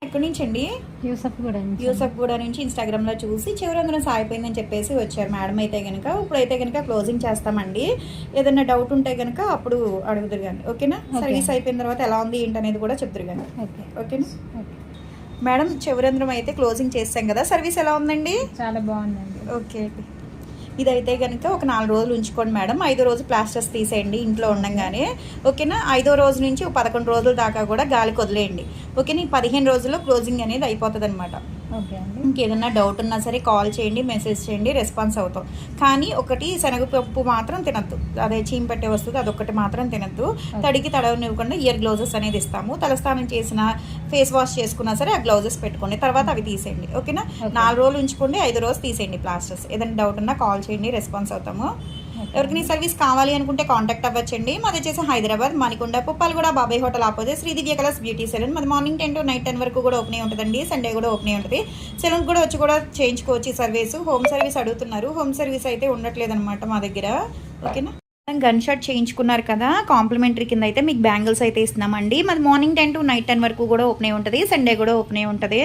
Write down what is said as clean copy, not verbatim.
ఎక్కడి నుంచి అండి? యూసఫ్గూడ నుంచి ఇన్స్టాగ్రామ్లో చూసి చివరందరం సాగిపోయిందని చెప్పేసి వచ్చారు మేడం. అయితే కనుక ఇప్పుడైతే కనుక క్లోజింగ్ చేస్తామండి. ఏదైనా డౌట్ ఉంటే కనుక అప్పుడు అడుగుదురు కానీ, ఓకేనా? సర్వీస్ అయిపోయిన తర్వాత ఎలా ఉంది ఏంటి అనేది కూడా చెప్తురు కానీ, ఓకేనా మేడం? చివరందరం అయితే క్లోజింగ్ చేస్తాం కదా, సర్వీస్ ఎలా ఉందండి? చాలా బాగుందండి. ఓకే, ఇదైతే కనుక ఒక 4 రోజులు ఉంచుకోండి మేడం. 5వ రోజు ప్లాస్టర్స్ తీసేయండి ఇంట్లో ఉండగానే, ఓకేనా? 5వ రోజు నుంచి 11 రోజుల దాకా కూడా గాలికి వదిలేయండి, ఓకేనా? 15 రోజుల్లో క్లోజింగ్ అనేది అయిపోతుంది అనమాట. ఓకే అండి. ఇంకేదన్నా డౌట్ ఉన్నా సరే కాల్ చేయండి, మెసేజ్ చేయండి, రెస్పాన్స్ అవుతాం. కానీ ఒకటి శనగపప్పు మాత్రం తినద్దు, అదే చీమ పెట్టే వస్తుంది, అదొకటి మాత్రం తినద్దు. తడికి తడవనివ్వకుండా ఇయర్ గ్లౌజెస్ అనేది ఇస్తాము. తలస్నానం చేసిన, ఫేస్ వాష్ చేసుకున్నా సరే ఆ గ్లౌజెస్ పెట్టుకోండి, తర్వాత అవి తీసేయండి, ఓకేనా? 4 రోజులు ఉంచుకోండి, 5వ రోజు తీసేయండి ప్లాస్టర్స్. ఏదైనా డౌట్ ఉన్నా కాల్ చేయండి, రెస్పాన్స్ అవుతాము. ఎవరికైనా సర్వీస్ కావాలి అనుకుంటే కాంటాక్ట్ అవ్వచ్చండి. మాది వచ్చేసి హైదరాబాద్ మణికొండ పుప్పాలగూడ బాబాయ్ హోటల్ ఆపోజిట్ శ్రీ దివ్య కలర్స్ బ్యూటీ సెలూన్. మాది మార్నింగ్ 10 to నైట్ 10 వరకు కూడా ఓపెన్ ఉంటుందండి. సండే కూడా ఓపెన్ ఉంటుంది. సెలూన్ కూడా వచ్చి కూడా చేయించుకోవచ్చు సర్వీస్. హోమ్ సర్వీస్ అడుగుతున్నారు, హోమ్ సర్వీస్ అయితే ఉండట్లేదు అనమాట మా దగ్గర, ఓకేనా? గన్ షాట్ చేయించుకున్నారు కదా, కాంప్లిమెంటరీ కింద అయితే మీకు బ్యాంగిల్స్ అయితే ఇస్తున్నామండి. మాది మార్నింగ్ 10 to నైట్ 10 వరకు కూడా ఓపెన్ ఉంటుంది. సండే కూడా ఓపెన్ ఉంటుంది.